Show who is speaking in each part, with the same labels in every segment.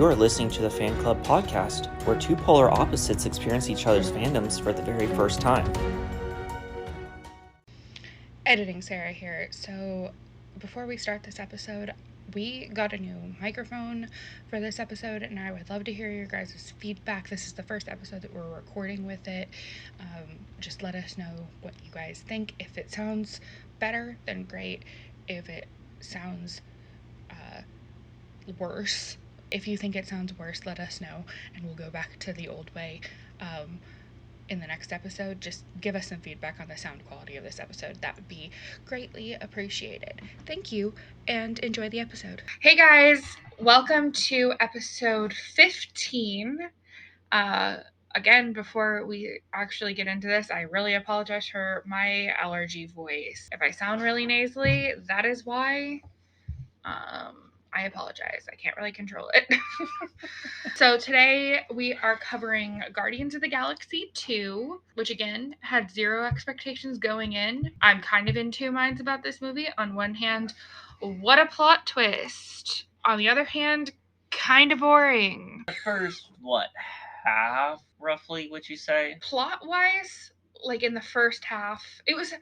Speaker 1: You're listening to the Fan Club Podcast, where two polar opposites experience each other's fandoms for the very first time.
Speaker 2: Editing Sarah here. So, before we start this episode, we got a new microphone for this episode, and I would love to hear your guys' feedback. This is the first episode that we're recording with it. Just let us know what you guys think. If it sounds better, then great. If it sounds worse, if you think it sounds worse, let us know, and we'll go back to the old way. In the next episode, just give us some feedback on the sound quality of this episode. That would be greatly appreciated. Thank you, and enjoy the episode. Hey guys, welcome to episode 15. Again, before we actually get into this, I really apologize for my allergy voice. If I sound really nasally, that is why. I apologize. I can't really control it. So today we are covering Guardians of the Galaxy 2, which again had zero expectations going in. I'm kind of in two minds about this movie. On one hand, what a plot twist. On the other hand, kind of boring.
Speaker 1: The first, half, roughly, would you say?
Speaker 2: Plot-wise, like in the first half, it was...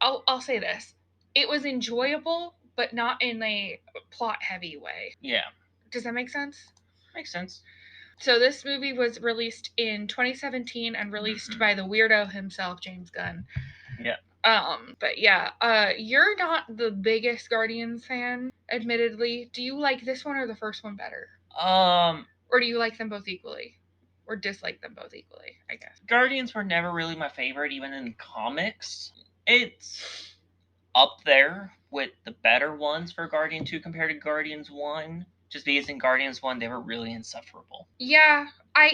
Speaker 2: I'll say this. It was enjoyable, but not in a plot-heavy way.
Speaker 1: Yeah.
Speaker 2: Does that make sense?
Speaker 1: Makes sense.
Speaker 2: So this movie was released in 2017 and released by the weirdo himself, James Gunn.
Speaker 1: Yeah.
Speaker 2: But yeah, you're not the biggest Guardians fan, admittedly. Do you like this one or the first one better? Or do you like them both equally? Or dislike them both equally, I guess.
Speaker 1: Guardians were never really my favorite, even in comics. It's up there with the better ones for Guardian 2 compared to Guardians 1. Just because in Guardians 1, they were really insufferable.
Speaker 2: Yeah,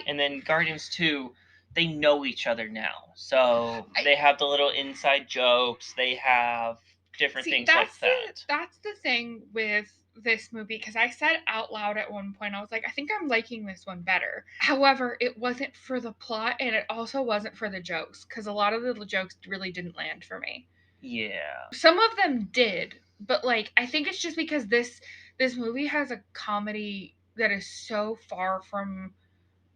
Speaker 1: And then Guardians 2, they know each other now. So they have the little inside jokes. They have different things like that.
Speaker 2: That's the thing with this movie, because I said out loud at one point, I was like, I think I'm liking this one better. However, it wasn't for the plot, and it also wasn't for the jokes, because a lot of the jokes really didn't land for me.
Speaker 1: Yeah.
Speaker 2: Some of them did, but like I think it's just because this movie has a comedy that is so far from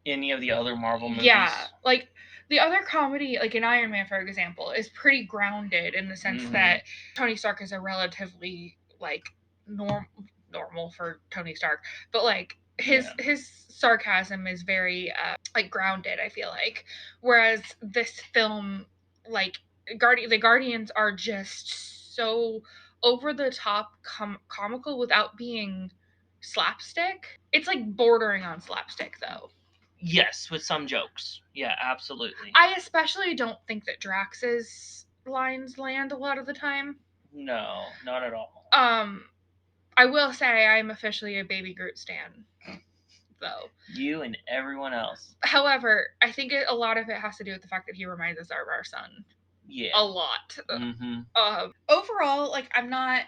Speaker 1: any of the other Marvel movies.
Speaker 2: Yeah, like the other comedy, like in Iron Man, for example, is pretty grounded in the sense that Tony Stark is a relatively like normal for Tony Stark, but like his sarcasm is very like grounded, I feel like, whereas this film, like the Guardians are just so over the top comical without being slapstick. It's like bordering on slapstick though.
Speaker 1: Yes, with some jokes. Yeah, absolutely.
Speaker 2: I especially don't think that Drax's lines land a lot of the time.
Speaker 1: No, not at all.
Speaker 2: I will say I'm officially a Baby Groot stan, though.
Speaker 1: You and everyone else.
Speaker 2: However, I think a lot of it has to do with the fact that he reminds us of our son.
Speaker 1: Yeah.
Speaker 2: A lot. Overall, like, I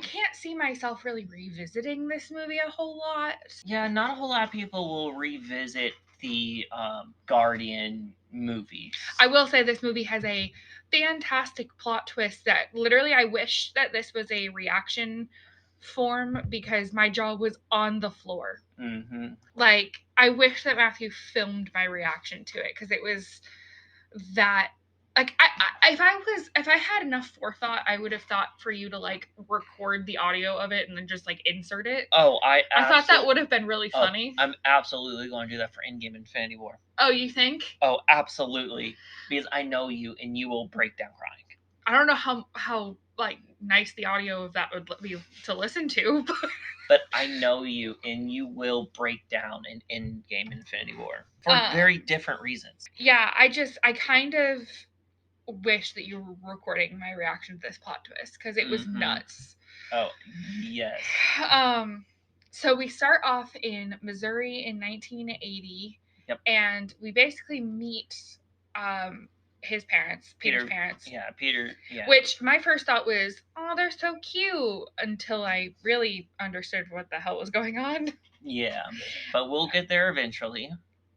Speaker 2: can't see myself really revisiting this movie a whole lot.
Speaker 1: Yeah, not a whole lot of people will revisit the Guardian movies.
Speaker 2: I will say this movie has a fantastic plot twist that literally I wish that this was a reaction form because my jaw was on the floor. Like, I wish that Matthew filmed my reaction to it because it was that... Like, if I had enough forethought, I would have thought for you to like record the audio of it and then just like insert it.
Speaker 1: Oh, I
Speaker 2: thought that would have been really funny.
Speaker 1: I'm absolutely going to do that for Endgame Infinity War.
Speaker 2: Oh, you think?
Speaker 1: Oh, absolutely, because I know you and you will break down crying.
Speaker 2: I don't know how like nice the audio of that would be to listen to,
Speaker 1: but I know you and you will break down in Endgame Infinity War for very different reasons.
Speaker 2: Yeah, I kind of wish that you were recording my reaction to this plot twist because it was nuts.
Speaker 1: Oh, yes.
Speaker 2: So we start off in Missouri in 1980.
Speaker 1: Yep.
Speaker 2: And we basically meet his parents, Peter's parents.
Speaker 1: Yeah, Peter. Yeah.
Speaker 2: Which my first thought was, oh, they're so cute, until I really understood what the hell was going on.
Speaker 1: Yeah, but we'll get there eventually.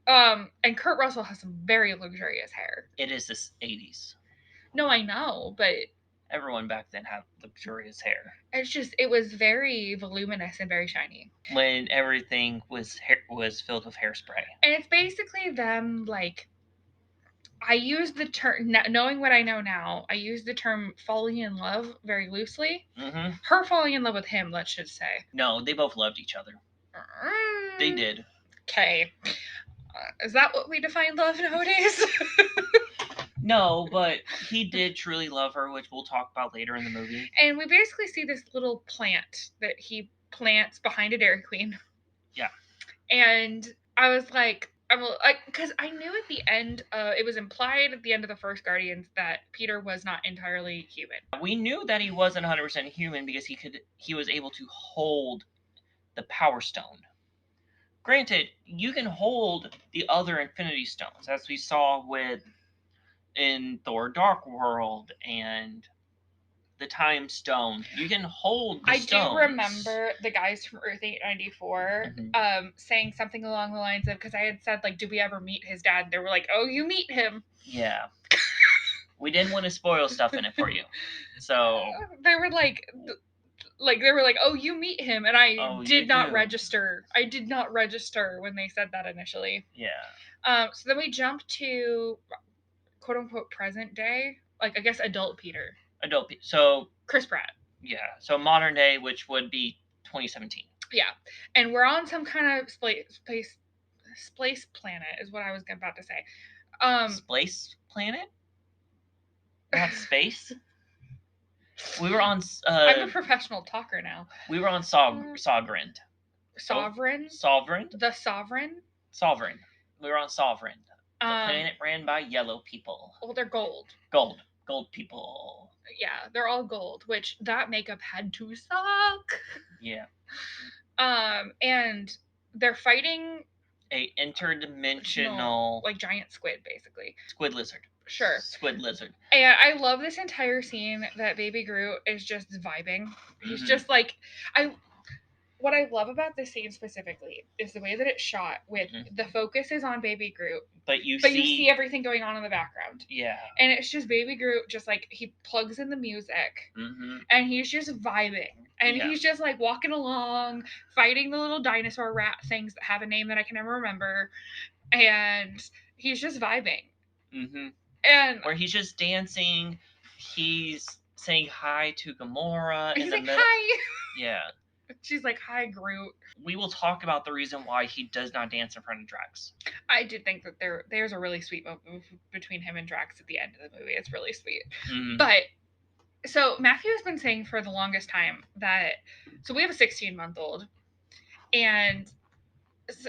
Speaker 2: And Kurt Russell has some very luxurious hair.
Speaker 1: It is the 80s.
Speaker 2: No, I know, but
Speaker 1: Everyone back then had luxurious hair.
Speaker 2: It was very voluminous and very shiny.
Speaker 1: When everything was filled with hairspray.
Speaker 2: And it's basically them, like, I use the term, knowing what I know now, I use the term falling in love very loosely.
Speaker 1: Mm-hmm.
Speaker 2: Her falling in love with him, let's just say.
Speaker 1: No, they both loved each other. They did.
Speaker 2: Okay. Is that what we define love nowadays?
Speaker 1: No, but he did truly love her, which we'll talk about later in the movie.
Speaker 2: And we basically see this little plant that he plants behind a Dairy Queen.
Speaker 1: Yeah.
Speaker 2: And I was like, because I knew at the end, it was implied at the end of the first Guardians that Peter was not entirely human.
Speaker 1: We knew that he wasn't 100% human because he was able to hold the Power Stone. Granted, you can hold the other Infinity Stones, as we saw in Thor: Dark World and the Time Stone. You can hold the stones.
Speaker 2: I do remember the guys from Earth 894 saying something along the lines of, because I had said, like, did we ever meet his dad? They were like, oh, you meet him.
Speaker 1: Yeah. We didn't want to spoil stuff in it for you. So
Speaker 2: they were like, oh, you meet him, and I did not register. I did not register when they said that initially.
Speaker 1: Yeah.
Speaker 2: So then we jump to quote unquote present day, like, I guess adult Peter.
Speaker 1: So
Speaker 2: Chris Pratt.
Speaker 1: Yeah. So modern day, which would be 2017.
Speaker 2: Yeah, and we're on some kind of space planet, is what I was about to say.
Speaker 1: Space planet? Not space? We were on.
Speaker 2: I'm a professional talker now.
Speaker 1: We were on Sovereign.
Speaker 2: Sovereign?
Speaker 1: Sovereign?
Speaker 2: The Sovereign?
Speaker 1: Sovereign. We were on Sovereign. The planet ran by yellow people.
Speaker 2: Well, they're gold.
Speaker 1: Gold people.
Speaker 2: Yeah, they're all gold, which that makeup had to suck.
Speaker 1: Yeah.
Speaker 2: And they're fighting
Speaker 1: a interdimensional,
Speaker 2: like, giant squid, basically.
Speaker 1: Squid lizard.
Speaker 2: Sure.
Speaker 1: Squid lizard.
Speaker 2: And I love this entire scene that Baby Groot is just vibing. He's just like, what I love about this scene specifically is the way that it's shot with the focus is on Baby Groot. But you see everything going on in the background.
Speaker 1: Yeah.
Speaker 2: And it's just Baby Groot, just like, he plugs in the music and he's just vibing. And he's just like walking along, fighting the little dinosaur rat things that have a name that I can never remember. And he's just vibing. And
Speaker 1: where he's just dancing, he's saying hi to Gamora.
Speaker 2: He's like, hi.
Speaker 1: Yeah.
Speaker 2: She's like, hi, Groot.
Speaker 1: We will talk about the reason why he does not dance in front of Drax.
Speaker 2: I did think that there's a really sweet moment between him and Drax at the end of the movie. It's really sweet. But, so Matthew has been saying for the longest time that, so we have a 16-month-old, and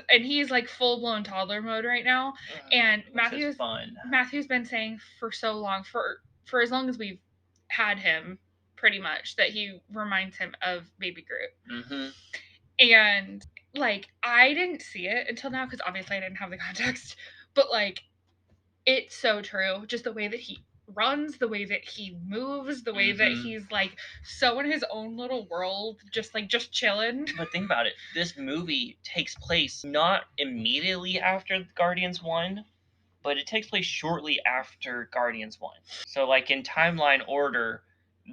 Speaker 2: he's like full-blown toddler mode right now. And Matthew's been saying for so long, for as long as we've had him, pretty much, that he reminds him of Baby Groot. And, like, I didn't see it until now, because obviously I didn't have the context, but, like, it's so true. Just the way that he runs, the way that he moves, the way that he's, like, so in his own little world, just chilling.
Speaker 1: But think about it. This movie takes place not immediately after Guardians 1, but it takes place shortly after Guardians 1. So, like, in timeline order,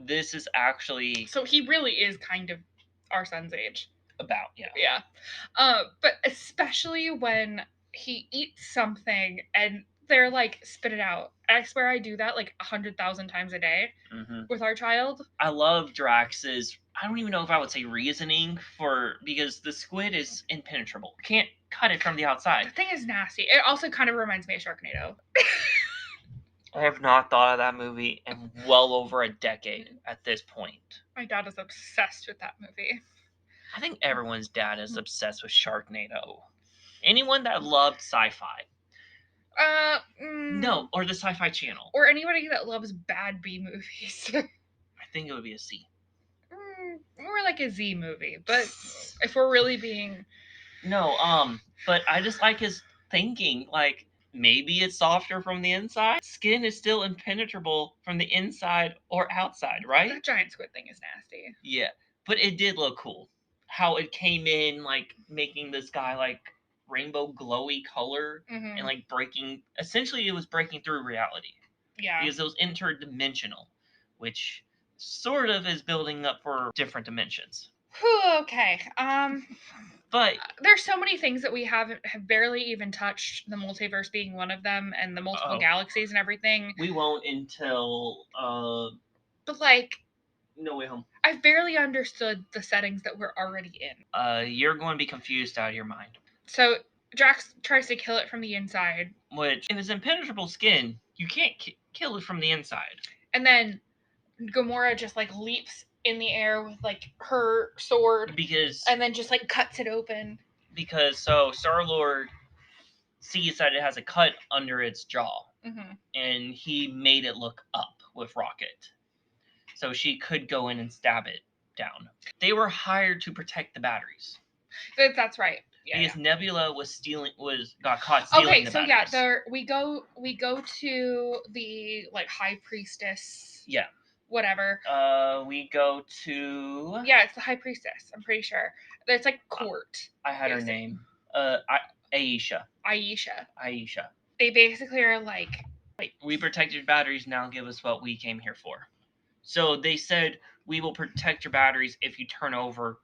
Speaker 1: this is actually...
Speaker 2: So he really is kind of our son's age.
Speaker 1: About, yeah.
Speaker 2: Yeah. But especially when he eats something and they're like, spit it out. I swear I do that like 100,000 times a day with our child.
Speaker 1: I love Drax's, I don't even know if I would say reasoning because the squid is impenetrable. You can't cut it from the outside.
Speaker 2: The thing is nasty. It also kind of reminds me of Sharknado.
Speaker 1: I have not thought of that movie in well over a decade at this point.
Speaker 2: My dad is obsessed with that movie.
Speaker 1: I think everyone's dad is obsessed with Sharknado. Anyone that loved sci-fi. No, or the Sci-Fi Channel.
Speaker 2: Or anybody that loves bad B movies.
Speaker 1: I think it would be a C.
Speaker 2: More like a Z movie, but if we're really being...
Speaker 1: No, but I just like his thinking, like, maybe it's softer from the inside. Skin is still impenetrable from the inside or outside, right?
Speaker 2: That giant squid thing is nasty.
Speaker 1: Yeah, but it did look cool. How it came in, like, making this guy, like, rainbow glowy color and, like, essentially it was breaking through reality.
Speaker 2: Yeah.
Speaker 1: Because it was interdimensional, which sort of is building up for different dimensions.
Speaker 2: Whew, okay.
Speaker 1: But
Speaker 2: there's so many things that we have barely even touched, the multiverse being one of them, and the multiple galaxies and everything.
Speaker 1: We won't until
Speaker 2: But like,
Speaker 1: No Way Home.
Speaker 2: I've barely understood the settings that we're already in.
Speaker 1: You're going to be confused out of your mind.
Speaker 2: So Drax tries to kill it from the inside.
Speaker 1: Which, if it's impenetrable skin, you can't kill it from the inside.
Speaker 2: And then Gamora just like leaps in the air with like her sword, and then just like cuts it open.
Speaker 1: Because so Star-Lord sees that it has a cut under its jaw, and he made it look up with Rocket, so she could go in and stab it down. They were hired to protect the batteries.
Speaker 2: That's right. Yeah,
Speaker 1: because Nebula got caught stealing the batteries.
Speaker 2: Okay, so yeah, we go to the like High Priestess.
Speaker 1: Yeah.
Speaker 2: Whatever.
Speaker 1: We go to.
Speaker 2: Yeah, it's the High Priestess. I'm pretty sure. It's like court.
Speaker 1: I had her name. Aisha. They
Speaker 2: basically are like,
Speaker 1: we protected your batteries. Now give us what we came here for. So they said, we will protect your batteries if you turn over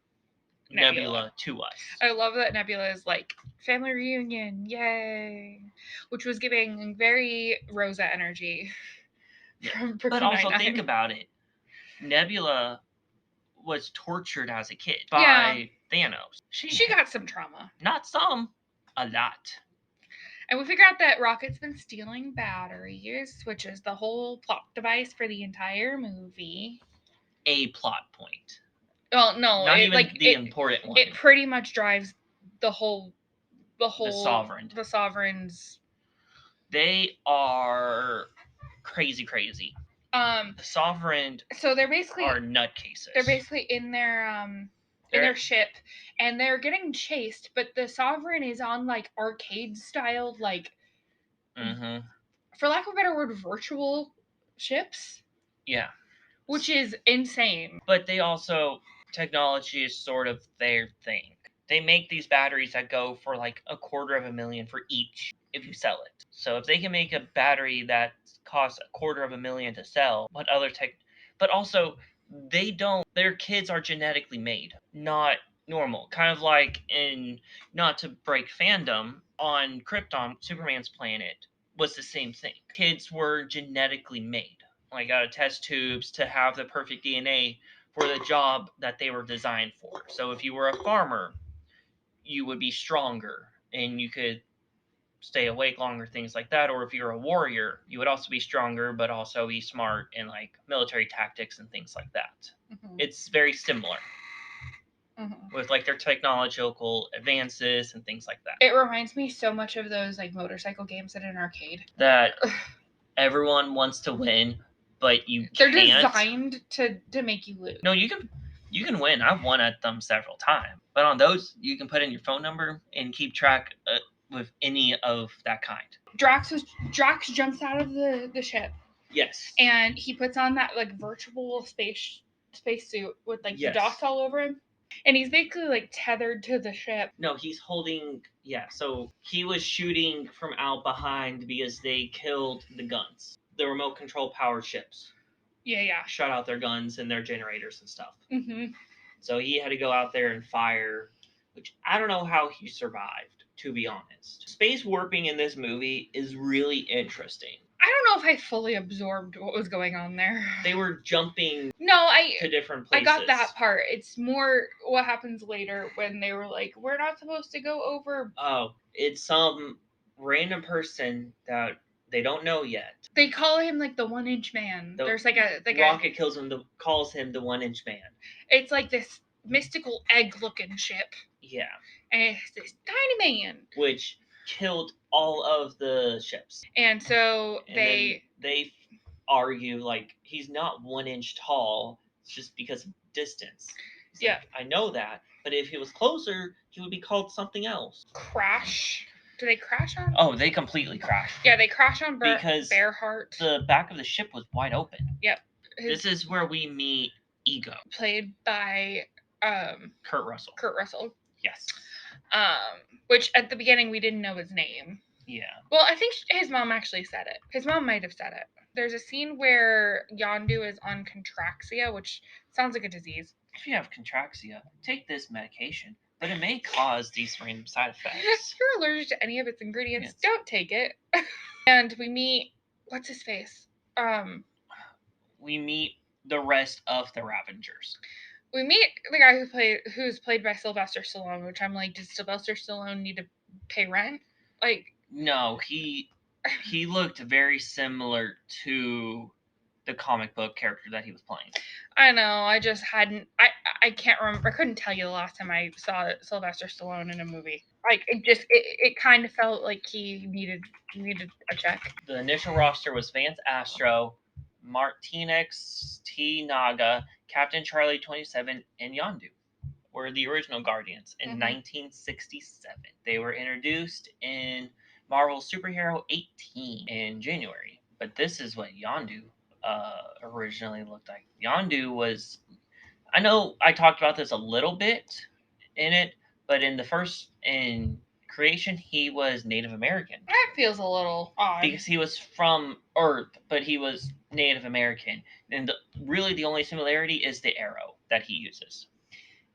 Speaker 1: Nebula to us.
Speaker 2: I love that Nebula is like, family reunion, yay, which was giving very Rosa energy.
Speaker 1: But also think about it. Nebula was tortured as a kid by Thanos.
Speaker 2: She got some trauma.
Speaker 1: Not some, a lot.
Speaker 2: And we figure out that Rocket's been stealing batteries, which is the whole plot device for the entire movie.
Speaker 1: A plot point.
Speaker 2: Well, no,
Speaker 1: not even like the important one.
Speaker 2: It pretty much drives the whole the Sovereigns.
Speaker 1: They are crazy. The Sovereign.
Speaker 2: So they're basically
Speaker 1: are nutcases.
Speaker 2: They're basically in their ship, and they're getting chased. But the Sovereign is on like arcade style, like, for lack of a better word, virtual ships.
Speaker 1: Yeah.
Speaker 2: Which is insane.
Speaker 1: But they also, technology is sort of their thing. They make these batteries that go for like $250,000 for each if you sell it. So if they can make a battery that costs $250,000 to sell, but also their kids are genetically made, not normal. Kind of like in, not to break fandom, on Krypton, Superman's planet, was the same thing. Kids were genetically made, like out of test tubes, to have the perfect DNA for the job that they were designed for. So if you were a farmer, you would be stronger and you could stay awake longer, things like that. Or if you're a warrior, you would also be stronger, but also be smart in like military tactics and things like that. It's very similar with like their technological advances and things like that.
Speaker 2: It reminds me so much of those like motorcycle games at an arcade.
Speaker 1: That everyone wants to win, but
Speaker 2: they're designed to make you lose.
Speaker 1: No, you can win. I've won at them several times. But on those, you can put in your phone number and keep track with any of that kind.
Speaker 2: Drax jumps out of the ship.
Speaker 1: Yes.
Speaker 2: And he puts on that like virtual space suit with like the dots all over him. And he's basically like tethered to the ship.
Speaker 1: No, he's holding. Yeah, so he was shooting from out behind because they killed the guns. The remote control powered ships.
Speaker 2: Yeah.
Speaker 1: Shut out their guns and their generators and stuff. So he had to go out there and fire, which I don't know how he survived, to be honest. Space warping in this movie is really interesting.
Speaker 2: I don't know if I fully absorbed what was going on there.
Speaker 1: They were jumping to different places.
Speaker 2: I got that part. It's more what happens later when they were like, we're not supposed to go over.
Speaker 1: Oh, it's some random person that they don't know yet.
Speaker 2: They call him like the 1-inch man. There's like a
Speaker 1: Rocket calls him the 1-inch man.
Speaker 2: It's like this mystical egg-looking ship.
Speaker 1: Yeah.
Speaker 2: And it's this tiny man.
Speaker 1: Which killed all of the ships.
Speaker 2: And so they
Speaker 1: argue like he's not 1 inch tall. It's just because of distance. It's like, I know that, but if he was closer, he would be called something else.
Speaker 2: Crash. Do they crash on?
Speaker 1: Oh, they completely crash.
Speaker 2: Yeah, they crash on because Bearheart.
Speaker 1: The back of the ship was wide open.
Speaker 2: Yep.
Speaker 1: This is where we meet Ego,
Speaker 2: played by Kurt Russell.
Speaker 1: Yes.
Speaker 2: Which at the beginning we didn't know his name.
Speaker 1: Yeah.
Speaker 2: Well, I think his mom actually said it. His mom might have said it. There's a scene where Yondu is on contraxia, which sounds like a disease.
Speaker 1: If you have contraxia, take this medication, but it may cause these random side effects.
Speaker 2: If you're allergic to any of its ingredients,
Speaker 1: Yes.
Speaker 2: don't take it. And we meet, what's his face?
Speaker 1: We meet the rest of the Ravengers.
Speaker 2: We meet the guy who's played by Sylvester Stallone, which I'm like, does Sylvester Stallone need to pay rent? Like,
Speaker 1: no, he looked very similar to the comic book character that he was playing.
Speaker 2: I know. I just hadn't. I can't remember. I couldn't tell you the last time I saw Sylvester Stallone in a movie. Like it kind of felt like he needed a check.
Speaker 1: The initial roster was Vance Astro, Martinez T. Naga, Captain Charlie 27, and Yondu were the original Guardians in 1967. They were introduced in Marvel Superhero 18 in January. But this is what Yondu originally looked like. Yondu was, I know I talked about this a little bit in it, but in creation, he was Native American.
Speaker 2: That feels a little odd.
Speaker 1: Because he was from Earth, but he was Native American. And really the only similarity is the arrow that he uses.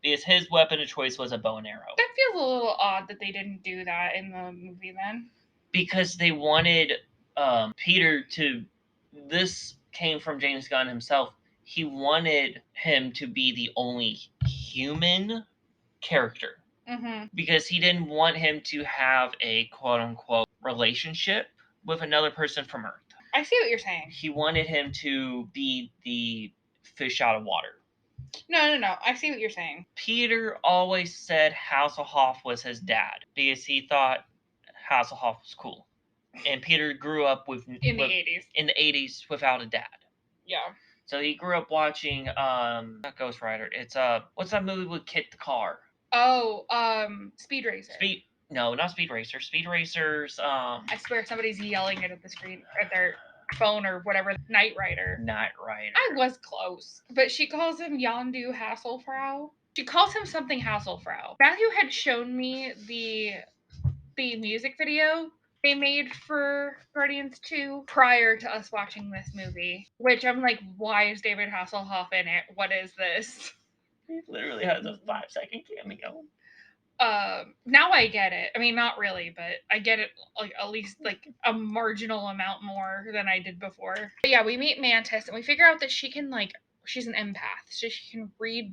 Speaker 1: Because his weapon of choice was a bow and arrow.
Speaker 2: That feels a little odd that they didn't do that in the movie then.
Speaker 1: Because they wanted Peter to... This came from James Gunn himself. He wanted him to be the only human character.
Speaker 2: Mm-hmm.
Speaker 1: Because he didn't want him to have a quote-unquote relationship with another person from Earth.
Speaker 2: I see what you're saying.
Speaker 1: He wanted him to be the fish out of water.
Speaker 2: No. I see what you're saying.
Speaker 1: Peter always said Hasselhoff was his dad because he thought Hasselhoff was cool. And Peter grew up
Speaker 2: in the 80s.
Speaker 1: In the 80s without a dad.
Speaker 2: Yeah.
Speaker 1: So he grew up watching not Ghost Rider. It's what's that movie with Kit the Car?
Speaker 2: Oh, Speed Racer.
Speaker 1: No, not Speed Racer. Speed Racers.
Speaker 2: I swear somebody's yelling it at the screen at their phone or whatever. Knight Rider. I was close. But she calls him Yondu Hasselfrau. She calls him something Hasselfrau. Matthew had shown me the music video they made for Guardians 2 prior to us watching this movie. Which I'm like, why is David Hasselhoff in it? What is this?
Speaker 1: He literally has a 5-second cameo.
Speaker 2: Now I get it. I mean, not really, but I get it like at least like a marginal amount more than I did before. But yeah, we meet Mantis and we figure out that she can she's an empath, so she can read,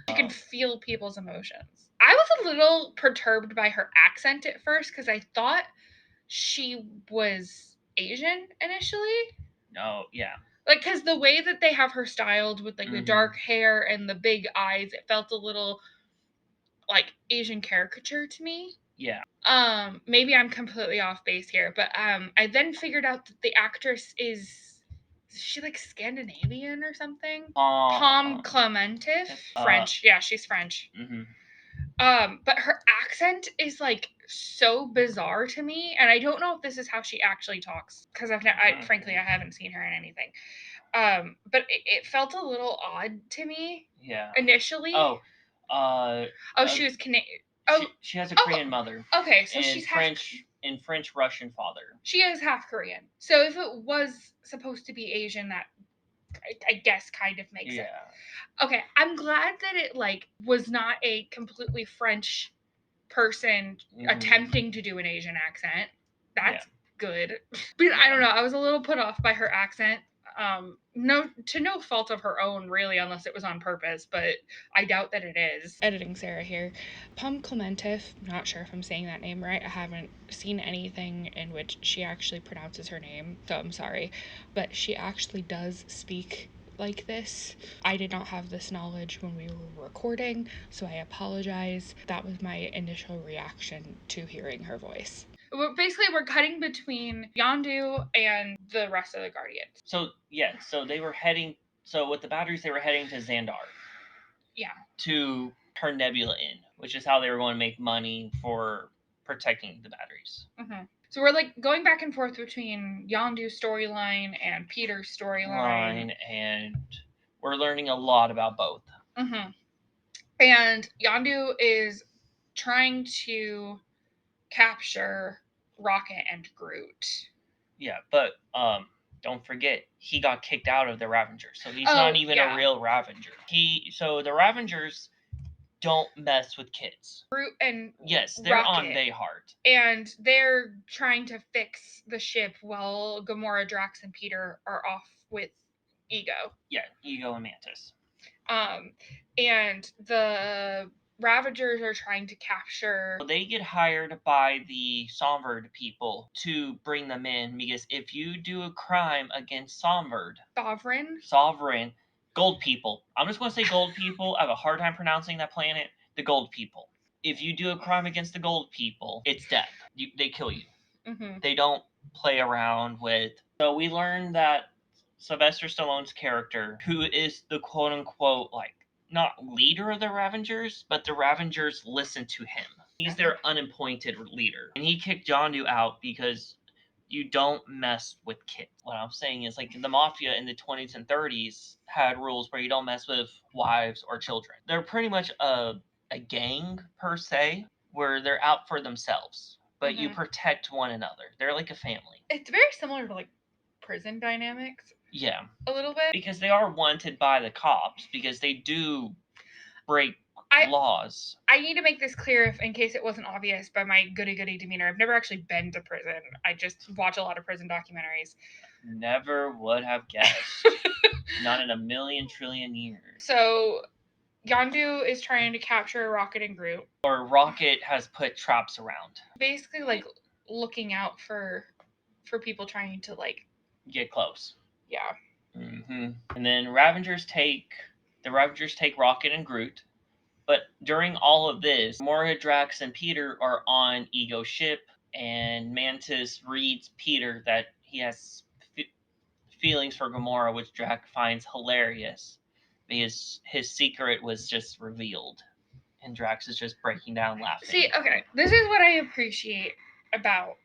Speaker 2: she can feel people's emotions. I was a little perturbed by her accent at first because I thought she was Asian initially.
Speaker 1: No, yeah.
Speaker 2: Like, because the way that they have her styled with like the dark hair and the big eyes, it felt a little like Asian caricature to me.
Speaker 1: Yeah.
Speaker 2: Maybe I'm completely off base here, but I then figured out that the actress is she like Scandinavian or something? Tom Clementif, French. Yeah, she's French.
Speaker 1: Mm-hmm.
Speaker 2: But her accent is like so bizarre to me, and I don't know if this is how she actually talks because frankly I haven't seen her in anything. But it felt a little odd to me.
Speaker 1: Yeah.
Speaker 2: Initially. She was Canadian.
Speaker 1: She has a Korean mother.
Speaker 2: Okay, so she's
Speaker 1: French Russian father.
Speaker 2: She is half Korean. So if it was supposed to be Asian, that I guess kind of makes it. Okay, I'm glad that it was not a completely French person attempting to do an Asian accent. That's good. But I don't know. I was a little put off by her accent. No fault of her own, really, unless it was on purpose, but I doubt that it is. Editing Sarah here. Tom Clementif, not sure if I'm saying that name right. I haven't seen anything in which she actually pronounces her name, so I'm sorry. But she actually does speak like this. I did not have this knowledge when we were recording, so I apologize. That was my initial reaction to hearing her voice. Basically, we're cutting between Yondu and the rest of the Guardians.
Speaker 1: So they were heading. So with the batteries, they were heading to Xandar.
Speaker 2: Yeah.
Speaker 1: To turn Nebula in, which is how they were going to make money for protecting the batteries.
Speaker 2: Mm-hmm. So we're going back and forth between Yondu's storyline and Peter's storyline,
Speaker 1: and we're learning a lot about both.
Speaker 2: Mm-hmm. And Yondu is trying to capture Rocket and Groot.
Speaker 1: Yeah, but don't forget he got kicked out of the Ravengers, so he's not even a real Ravenger. So the Ravengers don't mess with kids.
Speaker 2: Groot and
Speaker 1: yes, they're
Speaker 2: Rocket,
Speaker 1: on Bayheart,
Speaker 2: and they're trying to fix the ship while Gamora, Drax, and Peter are off with Ego.
Speaker 1: Yeah, Ego and Mantis.
Speaker 2: And the Ravagers are trying to capture.
Speaker 1: They get hired by the Somverd people to bring them in because if you do a crime against Sovereign, Gold People. I'm just going to say Gold People. I have a hard time pronouncing that planet. The Gold People. If you do a crime against the Gold People, it's death. They kill you.
Speaker 2: Mm-hmm.
Speaker 1: They don't play around with. So we learned that Sylvester Stallone's character, who is the quote unquote like not leader of the Ravengers, but the Ravengers listen to him. He's their unappointed leader, and he kicked Yondu out because you don't mess with kids. What I'm saying is, like, the mafia in the 20s and 30s had rules where you don't mess with wives or children. They're pretty much a gang, per se, where they're out for themselves, but you protect one another. They're like a family.
Speaker 2: It's very similar to, like, prison dynamics.
Speaker 1: Yeah.
Speaker 2: A little bit.
Speaker 1: Because they are wanted by the cops, because they do break laws.
Speaker 2: I need to make this clear in case it wasn't obvious by my goody-goody demeanor. I've never actually been to prison. I just watch a lot of prison documentaries.
Speaker 1: Never would have guessed. Not in a million trillion years.
Speaker 2: So, Yondu is trying to capture Rocket and Groot.
Speaker 1: Or Rocket has put traps around.
Speaker 2: Basically, like, looking out for people trying to, like,
Speaker 1: get close.
Speaker 2: Yeah.
Speaker 1: Mm-hmm. And then the Ravengers take Rocket and Groot. But during all of this, Gamora, Drax, and Peter are on Ego's ship, and Mantis reads Peter that he has feelings for Gamora, which Drax finds hilarious because his secret was just revealed, and Drax is just breaking down laughing.
Speaker 2: See, okay, this is what I appreciate about,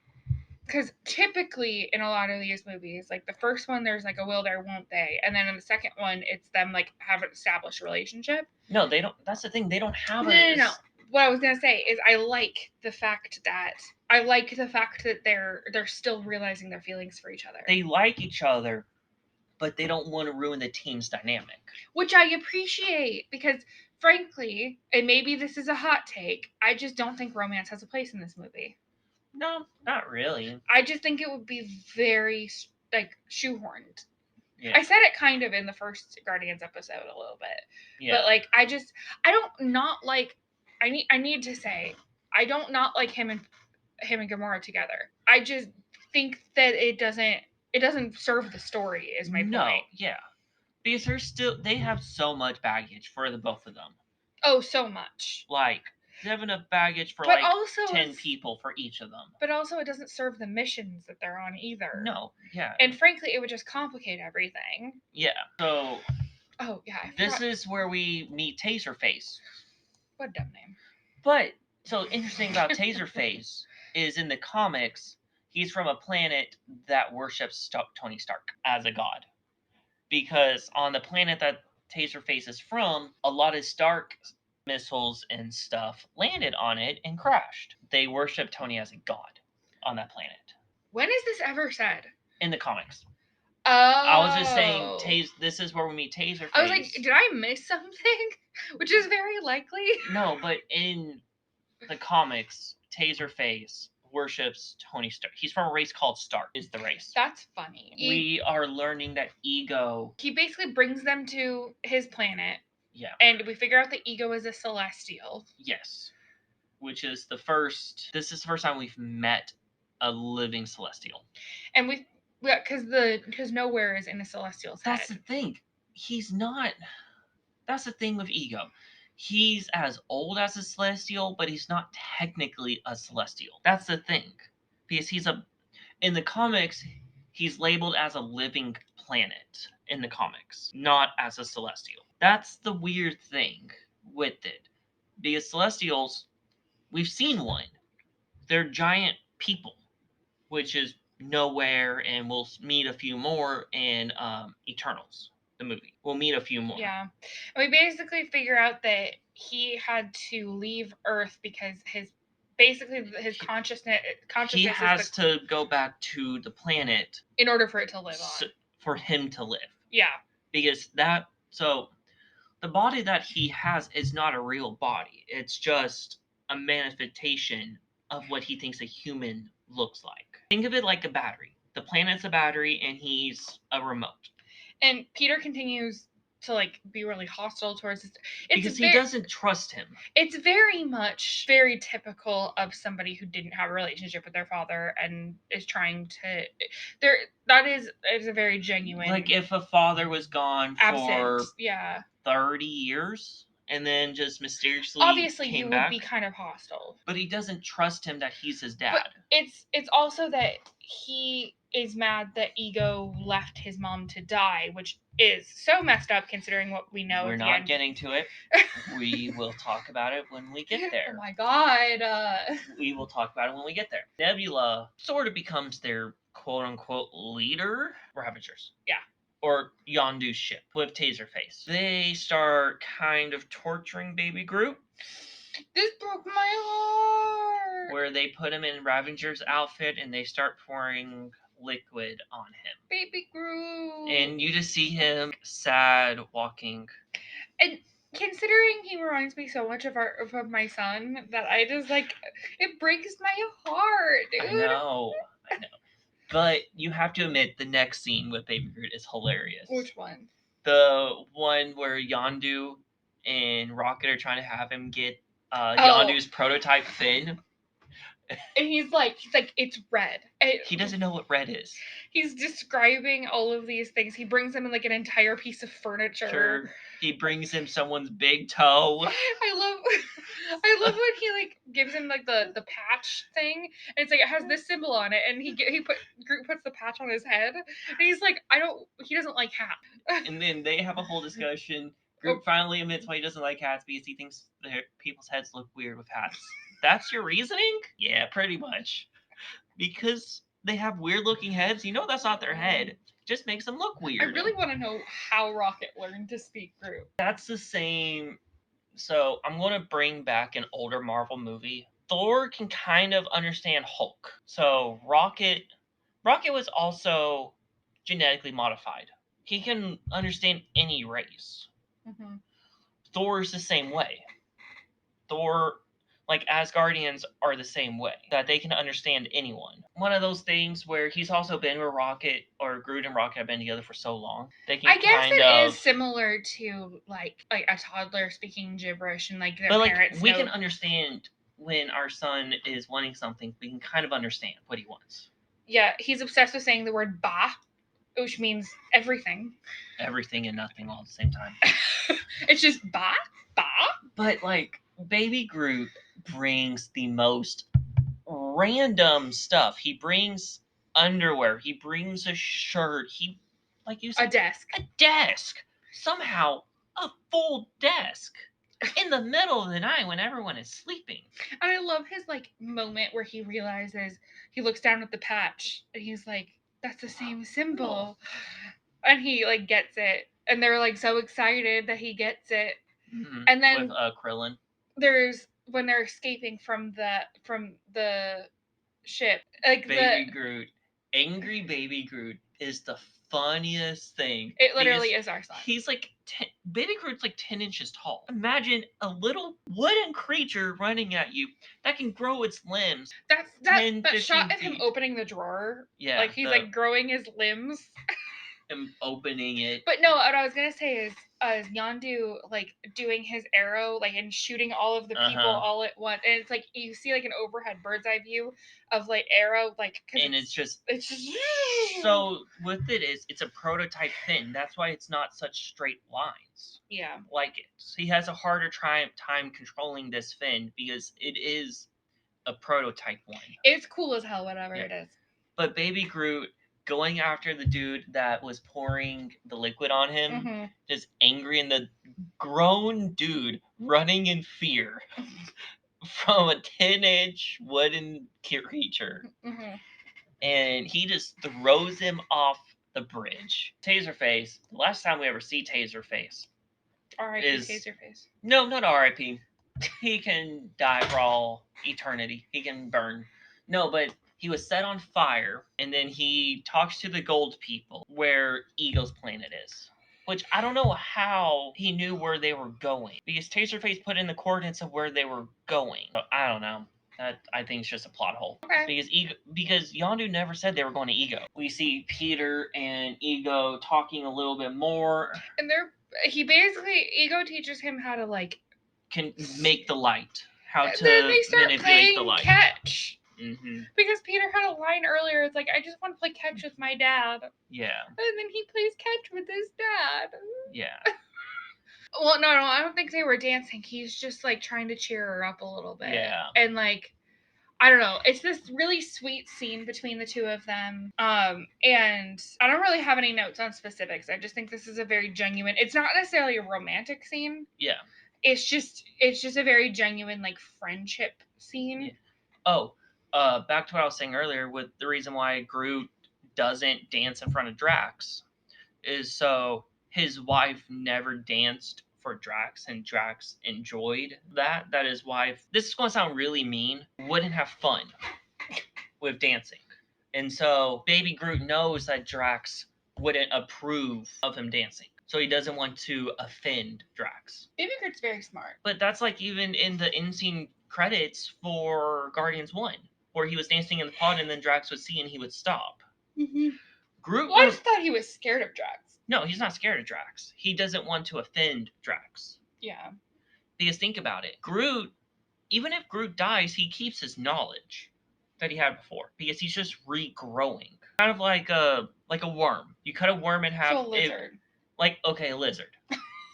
Speaker 2: because typically in a lot of these movies, like the first one, there's like a will there, won't they, and then in the second one, it's them like have an established relationship.
Speaker 1: No, they don't. That's the thing. They don't have
Speaker 2: No. What I was gonna say is I like the fact that they're still realizing their feelings for each other.
Speaker 1: They like each other, but they don't want to ruin the team's dynamic.
Speaker 2: Which I appreciate, because frankly, and maybe this is a hot take, I just don't think romance has a place in this movie.
Speaker 1: No, not really.
Speaker 2: I just think it would be very, like, shoehorned. Yeah. I said it kind of in the first Guardians episode a little bit. Yeah. But, like, I need to say, I don't not like him and Gamora together. I just think that it doesn't serve the story, is my point. No,
Speaker 1: yeah. Because they have so much baggage for the both of them.
Speaker 2: Oh, so much.
Speaker 1: Like, they have enough baggage for also 10 people for each of them.
Speaker 2: But also it doesn't serve the missions that they're on either.
Speaker 1: No, yeah.
Speaker 2: And frankly, it would just complicate everything.
Speaker 1: Yeah. So
Speaker 2: oh, yeah.
Speaker 1: This is where we meet Taserface.
Speaker 2: What a dumb name.
Speaker 1: But so interesting about Taserface is in the comics, he's from a planet that worships Tony Stark as a god. Because on the planet that Taserface is from, a lot of Stark missiles and stuff landed on it and crashed. They worship Tony as a god on that planet.
Speaker 2: When is this ever said?
Speaker 1: In the comics.
Speaker 2: Oh.
Speaker 1: I was just saying, this is where we meet Taserface.
Speaker 2: I was like, did I miss something? Which is very likely.
Speaker 1: No, but in the comics, Taserface worships Tony Stark. He's from a race called Stark, is the race.
Speaker 2: That's funny.
Speaker 1: We are learning that Ego...
Speaker 2: He basically brings them to his planet.
Speaker 1: Yeah.
Speaker 2: And we figure out that Ego is a Celestial.
Speaker 1: Yes. Which is this is the first time we've met a living Celestial.
Speaker 2: And because nowhere is in a Celestial's head.
Speaker 1: That's the thing. He's not... That's the thing with Ego. He's as old as a Celestial, but he's not technically a Celestial. That's the thing. Because in the comics, he's labeled as a living planet in the comics, not as a Celestial. That's the weird thing with it. Because Celestials, we've seen one. They're giant people, which is Nowhere, and we'll meet a few more in Eternals, the movie. We'll meet a few more.
Speaker 2: Yeah. We basically figure out that he had to leave Earth because his basically his consciousness
Speaker 1: He has
Speaker 2: is
Speaker 1: to go back to the planet
Speaker 2: in order for it to live on.
Speaker 1: For him to live.
Speaker 2: Yeah.
Speaker 1: Because the body that he has is not a real body. It's just a manifestation of what he thinks a human looks like. Think of it like a battery. The planet's a battery and he's a remote.
Speaker 2: And Peter continues to like be really hostile towards this
Speaker 1: because he doesn't trust him.
Speaker 2: It's very typical of somebody who didn't have a relationship with their father and is trying to that is a very genuine,
Speaker 1: like if a father was gone for
Speaker 2: absent,
Speaker 1: 30 years and then just mysteriously
Speaker 2: obviously
Speaker 1: came
Speaker 2: you
Speaker 1: back,
Speaker 2: would be kind of hostile.
Speaker 1: But he doesn't trust him that he's his dad.
Speaker 2: But it's also that he is mad that Ego left his mom to die, which is so messed up considering what we know.
Speaker 1: We're not getting to it. We will talk about it when we get there.
Speaker 2: Oh my god.
Speaker 1: We will talk about it when we get there. Nebula sort of becomes their quote-unquote leader. Ravagers.
Speaker 2: Yeah.
Speaker 1: Or Yondu's ship with Taserface. They start kind of torturing Baby Groot.
Speaker 2: This broke my heart.
Speaker 1: Where they put him in Ravager's outfit and they start pouring liquid on him.
Speaker 2: Baby Groot.
Speaker 1: And you just see him sad walking.
Speaker 2: And considering he reminds me so much of my son, that I just like, it breaks my heart, dude.
Speaker 1: I know. But you have to admit, the next scene with Baby Groot is hilarious.
Speaker 2: Which one?
Speaker 1: The one where Yondu and Rocket are trying to have him get Yondu's prototype fin.
Speaker 2: And he's like, it's red.
Speaker 1: He doesn't know what red is.
Speaker 2: He's describing all of these things. He brings him in like an entire piece of furniture.
Speaker 1: Sure. He brings him someone's big toe.
Speaker 2: I love when he like gives him like the patch thing, and it's like it has this symbol on it, and Groot puts the patch on his head, and he's like, he doesn't like hats.
Speaker 1: And then they have a whole discussion. Groot finally admits why he doesn't like hats because he thinks people's heads look weird with hats. That's your reasoning? Yeah, pretty much. Because they have weird looking heads, that's not their head. It just makes them look weird.
Speaker 2: I really want to know how Rocket learned to speak Groot.
Speaker 1: That's the same. So I'm going to bring back an older Marvel movie. Thor can kind of understand Hulk. So Rocket was also genetically modified. He can understand any race.
Speaker 2: Mm-hmm.
Speaker 1: Thor's the same way. Thor, like Asgardians, are the same way, that they can understand anyone. One of those things where he's also been with Rocket, or Groot and Rocket have been together for so long. They can
Speaker 2: is similar to like a toddler speaking gibberish and like their parents.
Speaker 1: We can understand when our son is wanting something. We can kind of understand what he wants.
Speaker 2: Yeah, he's obsessed with saying the word "ba," which means everything.
Speaker 1: Everything and nothing all at the same time.
Speaker 2: It's just ba.
Speaker 1: But like Baby Groot brings the most random stuff. He brings underwear. He brings a shirt. He, like you said,
Speaker 2: a
Speaker 1: desk. Somehow a full desk in the middle of the night when everyone is sleeping.
Speaker 2: And I love his like moment where he realizes, he looks down at the patch and he's like, that's the same symbol. And he like gets it. And they're like so excited that he gets it.
Speaker 1: Mm-hmm.
Speaker 2: And then
Speaker 1: with Krillin.
Speaker 2: When they're escaping from the ship, like
Speaker 1: Baby Groot, angry Baby Groot is the funniest thing.
Speaker 2: It literally is our son.
Speaker 1: He's like Baby Groot's like 10 inches tall. Imagine a little wooden creature running at you that can grow its limbs.
Speaker 2: That shot of him opening the drawer.
Speaker 1: Yeah,
Speaker 2: like he's like growing his limbs.
Speaker 1: And opening it.
Speaker 2: But no, what I was gonna say is Yondu like doing his arrow like and shooting all of the people all at once, and it's like you see like an overhead bird's eye view of like arrow like.
Speaker 1: And it's just so with it's a prototype fin. That's why it's not such straight lines.
Speaker 2: Yeah.
Speaker 1: Like it. So he has a harder time controlling this fin because it is a prototype one.
Speaker 2: It's cool as hell, whatever it is.
Speaker 1: But Baby Groot going after the dude that was pouring the liquid on him, just angry, and the grown dude running in fear from a 10-inch wooden creature. And he just throws him off the bridge. Taserface, the last time we ever see Taserface.
Speaker 2: R.I.P. Taserface.
Speaker 1: No, not R.I.P. He can die for all eternity. He can burn. No, but he was set on fire, and then he talks to the gold people where Ego's planet is. Which I don't know how he knew where they were going. Because Taserface put in the coordinates of where they were going. So, I don't know. That I think is just a plot hole.
Speaker 2: Okay.
Speaker 1: Because Yondu never said they were going to Ego. We see Peter and Ego talking a little bit more.
Speaker 2: And Ego teaches him how to like
Speaker 1: Can make the light. How to
Speaker 2: then they start
Speaker 1: manipulate the
Speaker 2: playing
Speaker 1: light.
Speaker 2: catch.
Speaker 1: Mm-hmm.
Speaker 2: Because Peter had a line earlier, it's like, I just want to play catch with my dad.
Speaker 1: Yeah.
Speaker 2: And then he plays catch with his dad.
Speaker 1: Yeah.
Speaker 2: Well, no, I don't think they were dancing. He's just like trying to cheer her up a little bit.
Speaker 1: Yeah.
Speaker 2: And like, I don't know. It's this really sweet scene between the two of them. And I don't really have any notes on specifics. I just think this is a very genuine. It's not necessarily a romantic scene.
Speaker 1: Yeah.
Speaker 2: It's just a very genuine like friendship scene.
Speaker 1: Yeah. Oh, back to what I was saying earlier with the reason why Groot doesn't dance in front of Drax is so his wife never danced for Drax and Drax enjoyed that. That his wife, this is going to sound really mean, wouldn't have fun with dancing. And so Baby Groot knows that Drax wouldn't approve of him dancing. So he doesn't want to offend Drax.
Speaker 2: Baby Groot's very smart.
Speaker 1: But that's like even in the in-scene credits for Guardians 1, where he was dancing in the pod and then Drax would see and he would stop.
Speaker 2: Mm-hmm.
Speaker 1: Groot.
Speaker 2: Well, I just thought he was scared of Drax.
Speaker 1: No, he's not scared of Drax. He doesn't want to offend Drax.
Speaker 2: Yeah.
Speaker 1: Because think about it. Groot, even if Groot dies, he keeps his knowledge that he had before because he's just regrowing. Kind of like a worm. You cut a worm in half.
Speaker 2: So a lizard.
Speaker 1: A lizard.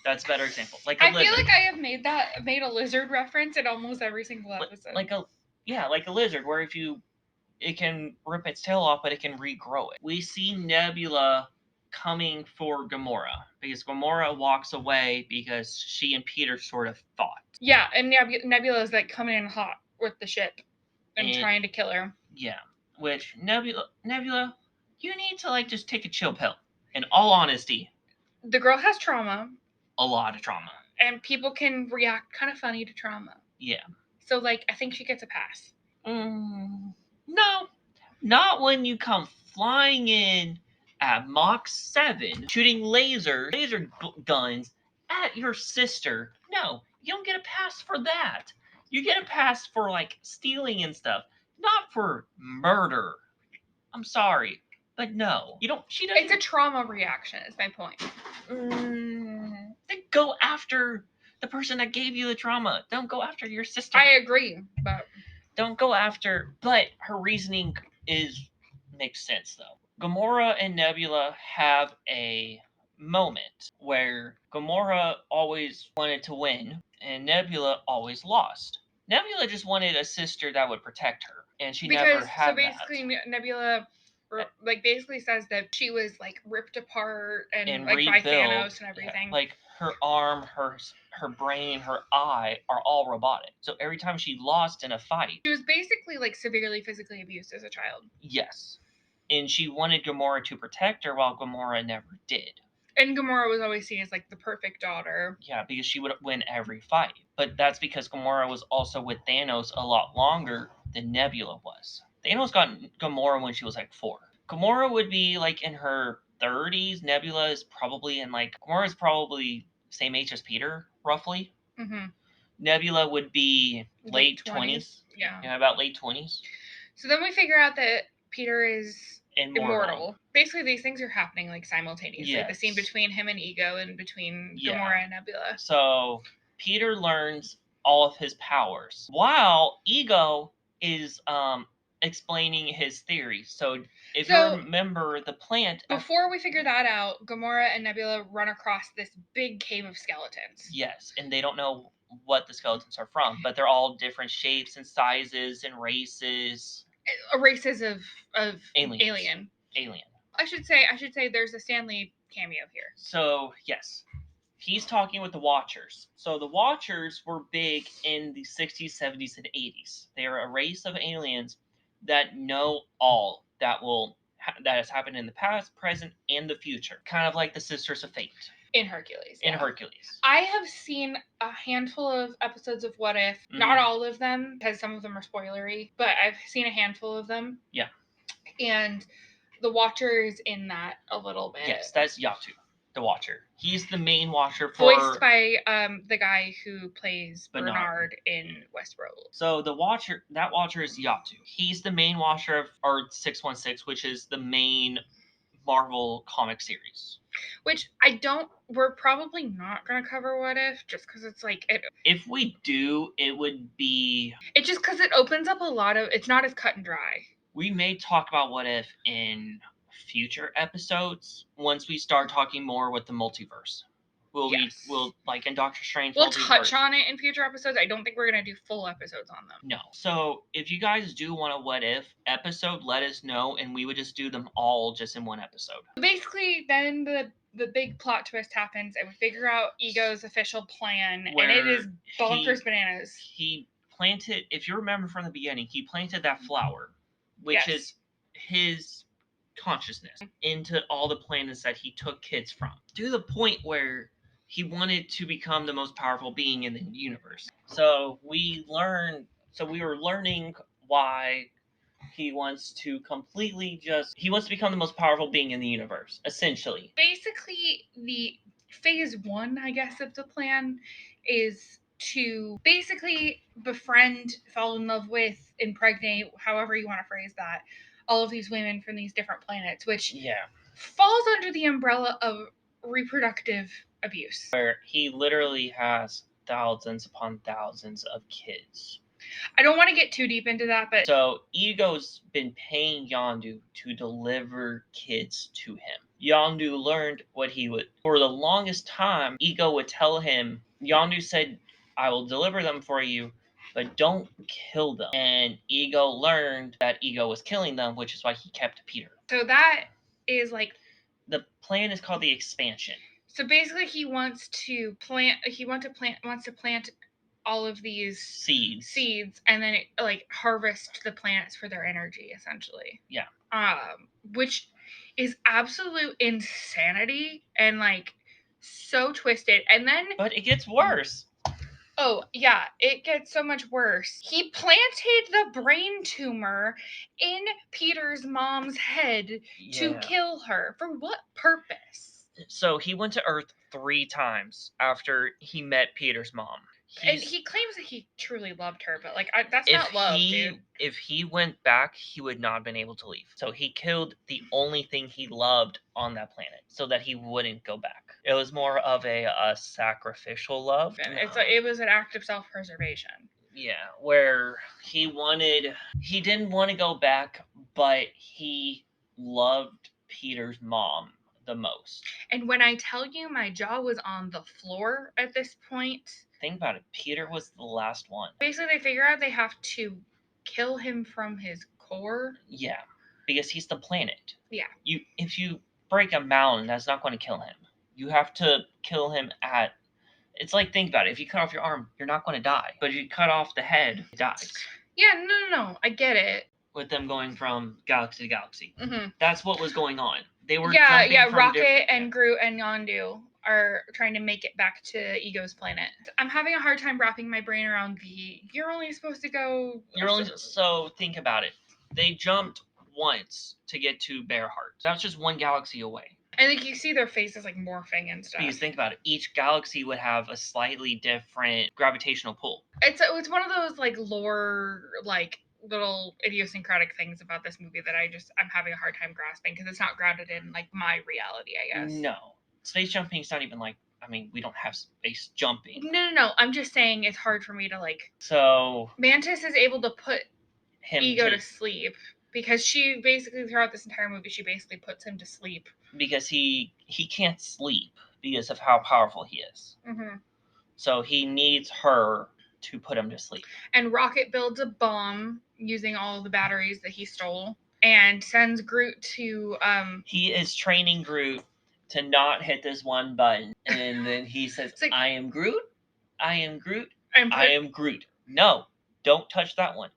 Speaker 1: That's a better example. Like a lizard.
Speaker 2: I feel like I have made a lizard reference in almost every single episode.
Speaker 1: Like a lizard where it can rip its tail off, but it can regrow it. We see Nebula coming for Gamora because Gamora walks away because she and Peter sort of fought.
Speaker 2: Yeah, and Nebula is like coming in hot with the ship and trying to kill her.
Speaker 1: Yeah, which Nebula, you need to like just take a chill pill. In all honesty,
Speaker 2: the girl has trauma.
Speaker 1: A lot of trauma.
Speaker 2: And people can react kind of funny to trauma.
Speaker 1: Yeah.
Speaker 2: So like, I think she gets a pass.
Speaker 1: No, not when you come flying in at Mach 7, shooting laser guns at your sister. No, you don't get a pass for that. You get a pass for like stealing and stuff, not for murder. I'm sorry, but no, you don't. She doesn't.
Speaker 2: It's a trauma reaction. Is my point.
Speaker 1: Then go after the person that gave you the trauma. Don't go after your sister.
Speaker 2: I agree, but
Speaker 1: don't go after. But her reasoning makes sense though. Gamora and Nebula have a moment where Gamora always wanted to win and Nebula always lost. Nebula just wanted a sister that would protect her, and she never had that. So
Speaker 2: basically, Nebula like basically says that she was like ripped apart and like rebuilt, by Thanos and everything.
Speaker 1: Like her arm, her brain, her eye are all robotic. So every time she lost in a fight,
Speaker 2: she was basically like severely physically abused as a child.
Speaker 1: Yes. And she wanted Gamora to protect her while Gamora never did.
Speaker 2: And Gamora was always seen as like the perfect daughter.
Speaker 1: Yeah, because she would win every fight. But that's because Gamora was also with Thanos a lot longer than Nebula was. Thanos got Gamora when she was like 4. Gamora would be like in her 30s. Nebula is probably Gamora is probably same age as Peter, roughly.
Speaker 2: Mm-hmm.
Speaker 1: Nebula would be late 20s. Yeah, about late 20s.
Speaker 2: So then we figure out that Peter is immortal. Basically, these things are happening like simultaneously. Yes. The scene between him and Ego and between Gamora and Nebula.
Speaker 1: So Peter learns all of his powers while Ego is explaining his theories. So if you remember the plant...
Speaker 2: Before we figure that out, Gamora and Nebula run across this big cave of skeletons.
Speaker 1: Yes, and they don't know what the skeletons are from, but they're all different shapes and sizes and races.
Speaker 2: Races of
Speaker 1: alien.
Speaker 2: I should say there's a Stanley cameo here.
Speaker 1: So, yes. He's talking with the Watchers. So the Watchers were big in the 60s, 70s, and 80s. They are a race of aliens that know all that has happened in the past, present, and the future. Kind of like the Sisters of Fate.
Speaker 2: In Hercules.
Speaker 1: In Hercules.
Speaker 2: I have seen a handful of episodes of What If. Not all of them, because some of them are spoilery, but I've seen a handful of them.
Speaker 1: Yeah.
Speaker 2: And the Watcher is in that a little bit.
Speaker 1: Yes, that's Yatu, the Watcher. He's the main Watcher
Speaker 2: voiced by the guy who plays
Speaker 1: Bernard
Speaker 2: in Westworld.
Speaker 1: So that Watcher is Yatu. He's the main Watcher of Earth 616, which is the main Marvel comic series.
Speaker 2: Which we're probably not going to cover What If, just because it's like...
Speaker 1: If we do, it would be...
Speaker 2: It's just because it opens up a lot of... It's not as cut and dry.
Speaker 1: We may talk about What If in future episodes, once we start talking more with the multiverse. We'll like in Doctor Strange.
Speaker 2: We'll touch on it in future episodes. I don't think we're going to do full episodes on them.
Speaker 1: No. So if you guys do want a What If episode, let us know, and we would just do them all just in one episode.
Speaker 2: Basically, then the big plot twist happens, and we figure out Ego's official plan, and it is bonkers bananas.
Speaker 1: He planted, if you remember from the beginning, he planted that flower, which is his consciousness, into all the planets that he took kids from, to the point where he wanted to become the most powerful being in the universe. So we were learning why he wants to become the most powerful being in the universe, essentially.
Speaker 2: Basically, the phase 1, I guess, of the plan is to basically befriend, fall in love with, impregnate, however you want to phrase that, all of these women from these different planets, which falls under the umbrella of reproductive abuse.
Speaker 1: Where he literally has thousands upon thousands of kids.
Speaker 2: I don't want to get too deep into that, but...
Speaker 1: So, Ego's been paying Yondu to deliver kids to him. Yondu learned what he would... For the longest time, Ego would tell him, Yondu said, I will deliver them for you, but don't kill them. And Ego learned that Ego was killing them, which is why he kept Peter.
Speaker 2: So that is like...
Speaker 1: The plan is called the expansion.
Speaker 2: So basically he wants to plant all of these seeds and then harvest the planets for their energy, essentially.
Speaker 1: Yeah.
Speaker 2: Which is absolute insanity and like so twisted. And then... But
Speaker 1: it gets worse.
Speaker 2: Oh, yeah, it gets so much worse. He planted the brain tumor in Peter's mom's head to kill her. For what purpose?
Speaker 1: So he went to Earth 3 times after he met Peter's mom.
Speaker 2: And he claims that he truly loved her, but that's not love, dude.
Speaker 1: If he went back, he would not have been able to leave. So he killed the only thing he loved on that planet so that he wouldn't go back. It was more of a sacrificial love.
Speaker 2: It was an act of self-preservation.
Speaker 1: Yeah, where he didn't want to go back, but he loved Peter's mom the most.
Speaker 2: And when I tell you my jaw was on the floor at this point...
Speaker 1: Think about it. Peter was the last one.
Speaker 2: Basically, they figure out they have to kill him from his core.
Speaker 1: Yeah, because he's the planet.
Speaker 2: Yeah.
Speaker 1: If you break a mountain, that's not going to kill him. You have to kill him at... It's like, think about it. If you cut off your arm, you're not going to die. But if you cut off the head, it dies.
Speaker 2: Yeah, no. I get it.
Speaker 1: With them going from galaxy to galaxy.
Speaker 2: Mm-hmm.
Speaker 1: That's what was going on. They were
Speaker 2: Rocket and Groot and Yondu are trying to make it back to Ego's planet. I'm having a hard time wrapping my brain around you're only supposed to go...
Speaker 1: So think about it. They jumped once to get to Bearheart. That's just one galaxy away.
Speaker 2: And you see their faces morphing and stuff.
Speaker 1: Because think about it. Each galaxy would have a slightly different gravitational pull.
Speaker 2: It's one of those lore little idiosyncratic things about this movie that I'm having a hard time grasping because it's not grounded in my reality, I guess.
Speaker 1: No. Space jumping is not even we don't have space jumping.
Speaker 2: No. I'm just saying it's hard for me to
Speaker 1: So
Speaker 2: Mantis is able to put Ego to sleep because she basically throughout this entire movie she basically puts him to sleep
Speaker 1: because he can't sleep because of how powerful he is.
Speaker 2: Mm-hmm. So
Speaker 1: he needs her to put him to sleep.
Speaker 2: And Rocket builds a bomb using all the batteries that he stole and sends Groot to
Speaker 1: He is training Groot to not hit this one button. And then he says, I am Groot. I am Groot. I am Groot. No, don't touch that one.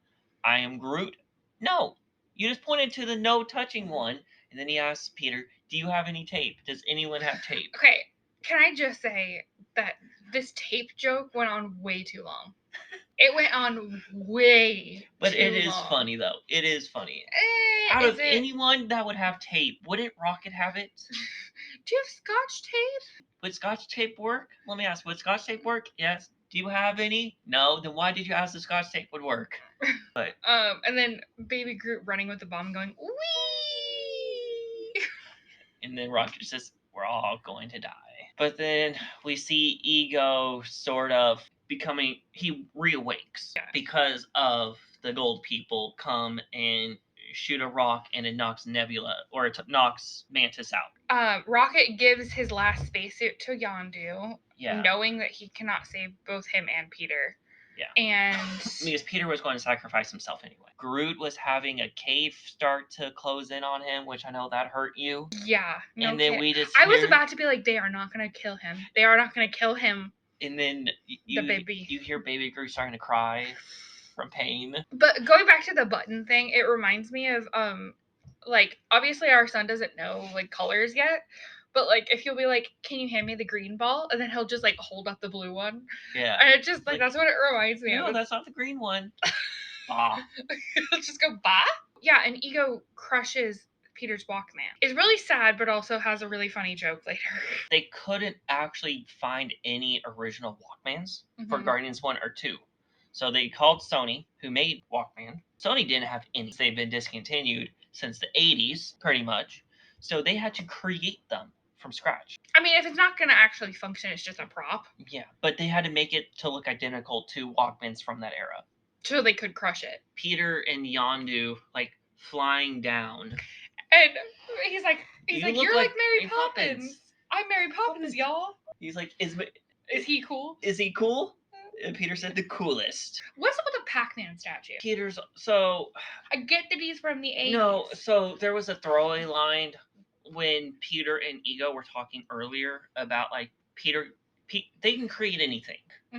Speaker 1: I am Groot. No, you just pointed to the no touching one. And then he asks Peter, do you have any tape? Does anyone have tape?
Speaker 2: Okay, Can I just say that this tape joke went on way too long? It went on way
Speaker 1: But
Speaker 2: too
Speaker 1: it is
Speaker 2: long.
Speaker 1: funny, though. It is funny.
Speaker 2: Out
Speaker 1: of anyone that would have tape, wouldn't Rocket have it?
Speaker 2: Do you have Scotch tape?
Speaker 1: Would Scotch tape work? Let me ask, would Scotch tape work? Yes. Do you have any? No. Then why did you ask if Scotch tape would work? But
Speaker 2: And then Baby Groot running with the bomb going, wee!
Speaker 1: And then Rocket says, we're all going to die. But then we see Ego sort of becoming, he reawakes because of the gold people come and shoot a rock and it knocks Nebula, or it knocks Mantis out.
Speaker 2: Rocket gives his last spacesuit to Yondu, knowing that he cannot save both him and Peter.
Speaker 1: Yeah.
Speaker 2: And
Speaker 1: because Peter was going to sacrifice himself anyway. Groot was having a cave start to close in on him, which I know that hurt you.
Speaker 2: Yeah. No
Speaker 1: and then
Speaker 2: kid.
Speaker 1: we just
Speaker 2: I was about to be like, they are not going to kill him. They are not going to kill him.
Speaker 1: And then you hear Baby Groot starting to cry from pain.
Speaker 2: But going back to the button thing, it reminds me of like, obviously our son doesn't know like colors yet, but like if you'll be like, can you hand me the green ball, and then he'll just like hold up the blue one.
Speaker 1: Yeah.
Speaker 2: And it just like that's what it reminds me of.
Speaker 1: No, that's not the green one. Bah.
Speaker 2: He'll just go bah. Yeah, and Ego crushes Peter's Walkman. It's really sad, but also has a really funny joke later.
Speaker 1: They couldn't actually find any original Walkmans for Guardians 1 or 2. So they called Sony, who made Walkman. Sony didn't have any. They've been discontinued since the 80s, pretty much. So they had to create them from scratch.
Speaker 2: I mean, if it's not going to actually function, it's just a prop.
Speaker 1: Yeah, but they had to make it to look identical to Walkmans from that era.
Speaker 2: So they could crush it.
Speaker 1: Peter and Yondu, like, flying down.
Speaker 2: And he's like, you're like Mary Poppins. I'm Mary Poppins, y'all.
Speaker 1: He's like, is
Speaker 2: he cool?
Speaker 1: Is he cool? And Peter said the coolest.
Speaker 2: What's up with the Pac-Man statue?
Speaker 1: I
Speaker 2: get that he's from the 80s.
Speaker 1: No, so there was a throwaway line when Peter and Ego were talking earlier about, like, they can create anything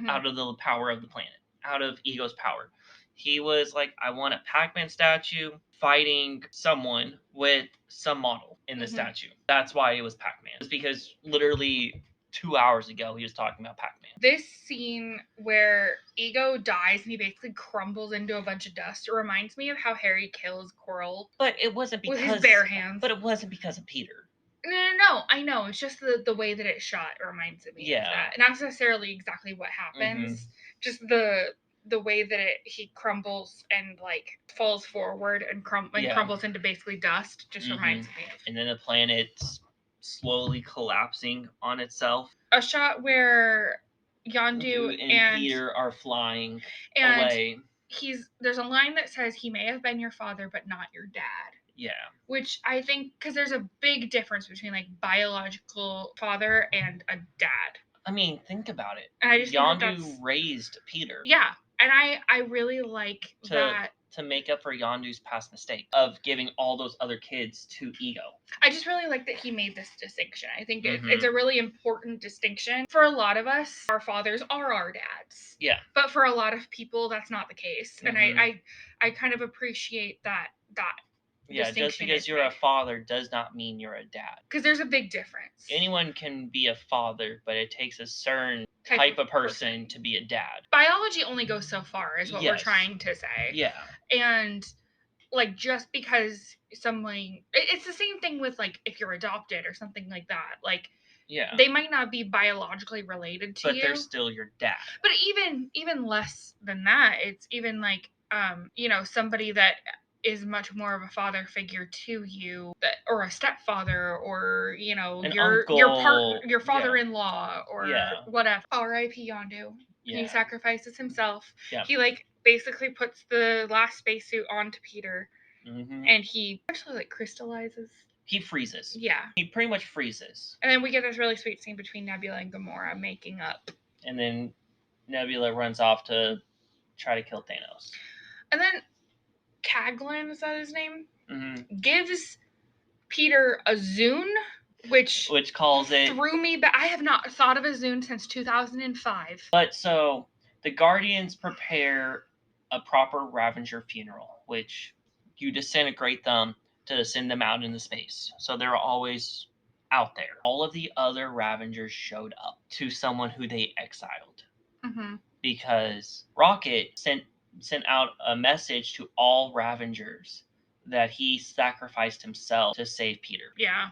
Speaker 1: out of the power of the planet, out of Ego's power. He was like, I want a Pac-Man statue fighting someone with some model in the statue. That's why it was Pac-Man. It's because literally 2 hours ago he was talking about Pac-Man.
Speaker 2: This scene where Ego dies and he basically crumbles into a bunch of dust, it reminds me of how Harry kills Quirrell.
Speaker 1: But it wasn't because
Speaker 2: with his bare hands.
Speaker 1: But it wasn't because of Peter.
Speaker 2: No, I know. It's just the way that it's shot reminds me of that. Not necessarily exactly what happens. Just the way that he crumbles and like falls forward and crumbles into basically dust just reminds me of.
Speaker 1: And then the planet's slowly collapsing on itself.
Speaker 2: A shot where Yondu and
Speaker 1: Peter are flying away.
Speaker 2: There's a line that says, he may have been your father, but not your dad.
Speaker 1: Yeah.
Speaker 2: Which I think, because there's a big difference between like biological father and a dad.
Speaker 1: I mean, think about it.
Speaker 2: And I just
Speaker 1: Yondu raised Peter.
Speaker 2: Yeah. And I really like that.
Speaker 1: To make up for Yondu's past mistake of giving all those other kids to Ego.
Speaker 2: I just really like that he made this distinction. I think it's a really important distinction. For a lot of us, our fathers are our dads.
Speaker 1: Yeah.
Speaker 2: But for a lot of people, that's not the case. And I kind of appreciate that.
Speaker 1: Yeah, just because you're a father does not mean you're a dad.
Speaker 2: Because there's a big difference.
Speaker 1: Anyone can be a father, but it takes a certain type of person to be a dad.
Speaker 2: Biology only goes so far, is what we're trying to say.
Speaker 1: Yeah.
Speaker 2: And like, just because someone, it's the same thing with like if you're adopted or something like that. Like,
Speaker 1: yeah,
Speaker 2: they might not be biologically related to you,
Speaker 1: but they're still your dad.
Speaker 2: But even less than that, it's even like somebody that is much more of a father figure to you, or a stepfather, or your father-in-law, or whatever. R.I.P. Yondu. Yeah. He sacrifices himself. Yeah. He like basically puts the last spacesuit onto Peter, and he actually like crystallizes.
Speaker 1: He freezes.
Speaker 2: Yeah.
Speaker 1: He pretty much freezes.
Speaker 2: And then we get this really sweet scene between Nebula and Gamora making up.
Speaker 1: And then Nebula runs off to try to kill Thanos.
Speaker 2: And then Caglin, is that his name? Gives Peter a Zune, which calls it, threw me back. I have not thought of a Zune since 2005.
Speaker 1: But so the Guardians prepare a proper Ravager funeral, which you disintegrate them to send them out into space. So they're always out there. All of the other Ravengers showed up to someone who they exiled.
Speaker 2: Mm-hmm.
Speaker 1: Because Rocket sent out a message to all Ravengers that he sacrificed himself to save Peter.
Speaker 2: Yeah.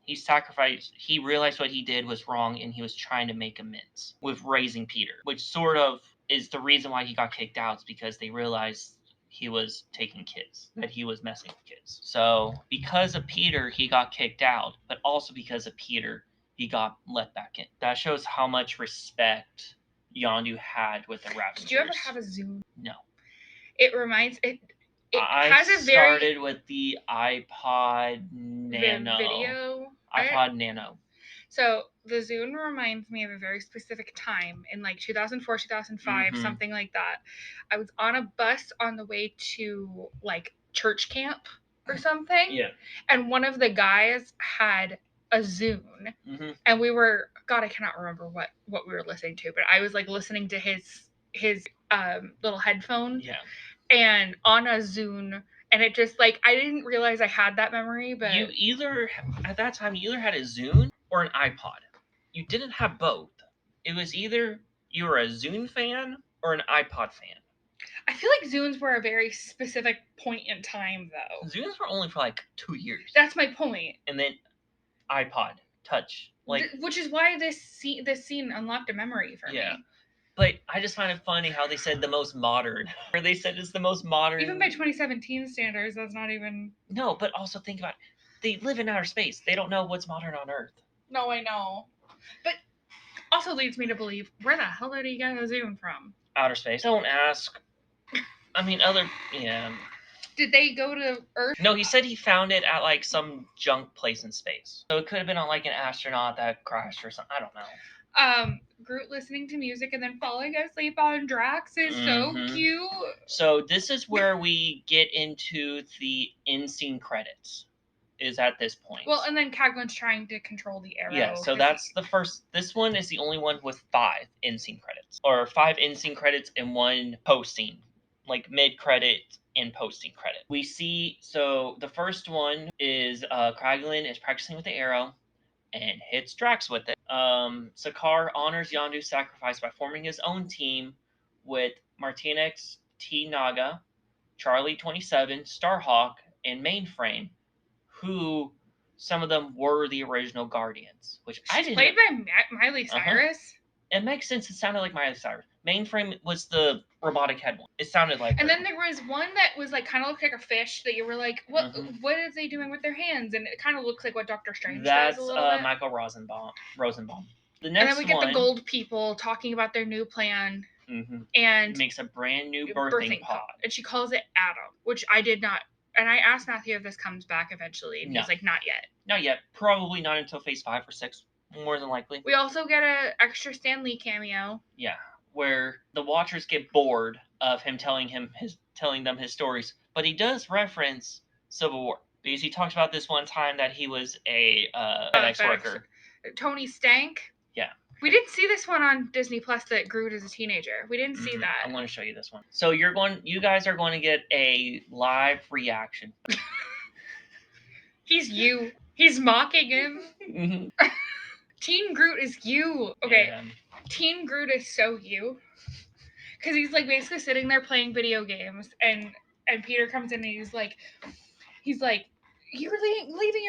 Speaker 1: He realized what he did was wrong, and he was trying to make amends with raising Peter, which sort of is the reason why he got kicked out, is because they realized he was taking kids, that he was messing with kids. So because of Peter, he got kicked out, but also because of Peter, he got let back in. That shows how much respect Yondu had with the Ravengers.
Speaker 2: Did you ever have a Zune?
Speaker 1: No.
Speaker 2: It reminds it.
Speaker 1: I
Speaker 2: has a very
Speaker 1: started with the iPod Nano.
Speaker 2: video.
Speaker 1: iPod Nano.
Speaker 2: So the Zune reminds me of a very specific time in like 2004, 2005,
Speaker 1: Mhm.
Speaker 2: something like that. I was on a bus on the way to like church camp or something.
Speaker 1: Yeah.
Speaker 2: And one of the guys had a Zune.
Speaker 1: Mm-hmm.
Speaker 2: And we were, God, I cannot remember what we were listening to, but I was like listening to his little headphone.
Speaker 1: Yeah.
Speaker 2: And on a Zune, and it just like I didn't realize I had that memory, but
Speaker 1: You either at that time you either had a Zune or an iPod. You didn't have both. It was either you were a Zune fan or an iPod fan.
Speaker 2: I feel like Zunes were a very specific point in time, though.
Speaker 1: Zunes were only for like 2 years.
Speaker 2: That's my point.
Speaker 1: And then iPod Touch, like
Speaker 2: which is why this scene unlocked a memory for me.
Speaker 1: But I just find it funny how they said the most modern. Or they said it's the most modern.
Speaker 2: Even by 2017 standards, that's not even.
Speaker 1: No, but also think about it. They live in outer space. They don't know what's modern on Earth.
Speaker 2: No, I know. But also leads me to believe, where the hell did he get a Zune from?
Speaker 1: Outer space. Don't ask. I mean, yeah.
Speaker 2: Did they go to Earth?
Speaker 1: No, he said he found it at like some junk place in space. So it could have been on like an astronaut that crashed or something. I don't know.
Speaker 2: Groot listening to music and then falling asleep on Drax is so cute.
Speaker 1: So this is where we get into the in-scene credits. Is at this point.
Speaker 2: Well, and then Caglin's trying to control the arrow.
Speaker 1: Yeah, so that's the first. This one is the only one with 5 in-scene credits, or 5 in-scene credits and 1 post-scene, like mid-credit and post-scene credit. We see. So the first one is Kraglin is practicing with the arrow and hits Drax with it. Sakaar honors Yondu's sacrifice by forming his own team with Martinez T. Naga, Charlie 27, Starhawk, and Mainframe, who some of them were the original Guardians, which I didn't.
Speaker 2: Played by Miley Cyrus.
Speaker 1: It makes sense. It sounded like Miley Cyrus. Mainframe was the robotic head one. It sounded like.
Speaker 2: And then there was one that was like kind of looked like a fish that you were like, what?
Speaker 1: Mm-hmm.
Speaker 2: What are they doing with their hands? And it kind of looks like what Doctor Strange
Speaker 1: does.
Speaker 2: That's a little bit.
Speaker 1: Michael Rosenbaum. The next
Speaker 2: and then we get the gold people talking about their new plan.
Speaker 1: Mm-hmm.
Speaker 2: And
Speaker 1: makes a brand new birthing pod.
Speaker 2: And she calls it Adam, which I did not. And I asked Matthew if this comes back eventually, and he's like, not yet.
Speaker 1: Not yet. Probably not until phase 5 or 6, more than likely.
Speaker 2: We also get an extra Stan Lee cameo.
Speaker 1: Yeah, where the Watchers get bored of him telling them his stories, but he does reference Civil War because he talks about this one time that he was a FedEx worker.
Speaker 2: Tony Stank.
Speaker 1: Yeah.
Speaker 2: We did see this one on Disney Plus that Groot as a teenager. We didn't see that.
Speaker 1: I'm going to show you this one. So you guys are going to get a live reaction.
Speaker 2: He's you. He's mocking him. Teen Groot is you. Okay. Yeah. Teen Groot is so you. Because he's like basically sitting there playing video games and Peter comes in and he's like, you're leaving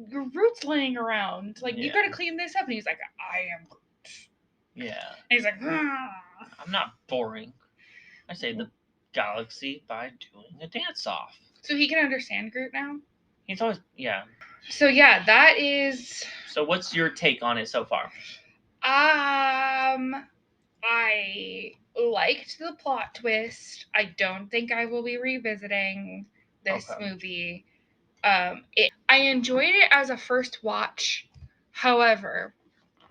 Speaker 2: your roots laying around. Like, you gotta clean this up. And he's like, I am Groot.
Speaker 1: Yeah.
Speaker 2: And he's like,
Speaker 1: I'm not boring. I saved the galaxy by doing a dance-off.
Speaker 2: So he can understand Groot now?
Speaker 1: He's always, yeah.
Speaker 2: So, yeah, that is...
Speaker 1: So what's your take on it so far?
Speaker 2: I liked the plot twist. I don't think I will be revisiting this movie. I enjoyed it as a first watch. However,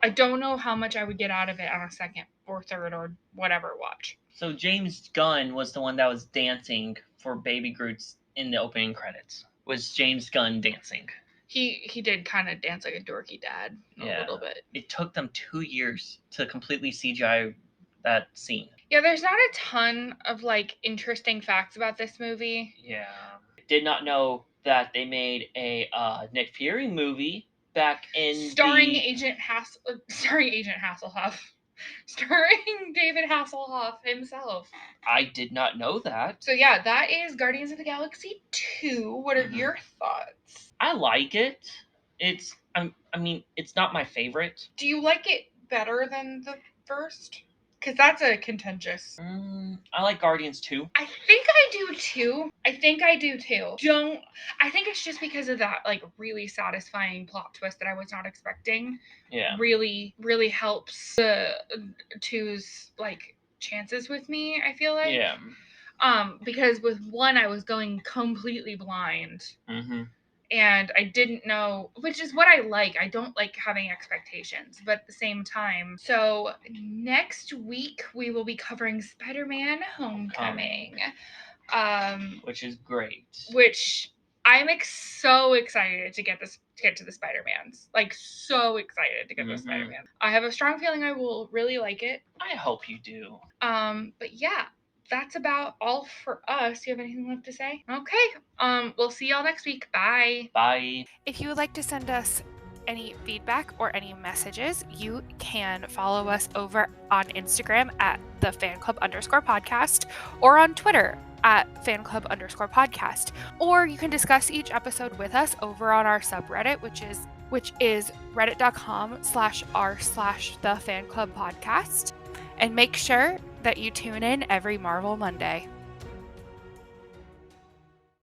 Speaker 2: I don't know how much I would get out of it on a second or third or whatever watch. So
Speaker 1: James Gunn was the one that was dancing for Baby Groot's in the opening credits. Was James Gunn dancing?
Speaker 2: He did kind of dance like a dorky dad a little bit.
Speaker 1: It took them 2 years to completely CGI that scene.
Speaker 2: Yeah, there's not a ton of like interesting facts about this movie.
Speaker 1: Yeah. Did not know that they made a Nick Fury movie back in
Speaker 2: starring Agent Hasselhoff. Starring David Hasselhoff himself.
Speaker 1: I did not know that.
Speaker 2: So yeah, that is Guardians of the Galaxy 2. What are your thoughts?
Speaker 1: I like it. It's it's not my favorite.
Speaker 2: Do you like it better than the first? Because that's a contentious.
Speaker 1: I like Guardians 2.
Speaker 2: I think I do too. I think it's just because of that like really satisfying plot twist that I was not expecting.
Speaker 1: Yeah.
Speaker 2: Really, really helps the two's like chances with me, I feel like.
Speaker 1: Yeah.
Speaker 2: Because with one I was going completely blind.
Speaker 1: Mm-hmm.
Speaker 2: And I didn't know, which is what I like. I don't like having expectations, but at the same time. So next week we will be covering Spider-Man Homecoming.
Speaker 1: Which is great.
Speaker 2: Which I'm so excited to get to the Spider-Mans. Like, so excited to get the Spider-Man. I have a strong feeling I will really like it.
Speaker 1: I hope you do.
Speaker 2: But yeah. That's about all for us. Do you have anything left to say? Okay. We'll see y'all next week. Bye.
Speaker 1: Bye.
Speaker 2: If you would like to send us any feedback or any messages, you can follow us over on Instagram at thefanclub_podcast or on Twitter at fanclub_podcast. Or you can discuss each episode with us over on our subreddit, which is reddit.com/r/thefanclubpodcast. And make sure that you tune in every Marvel Monday.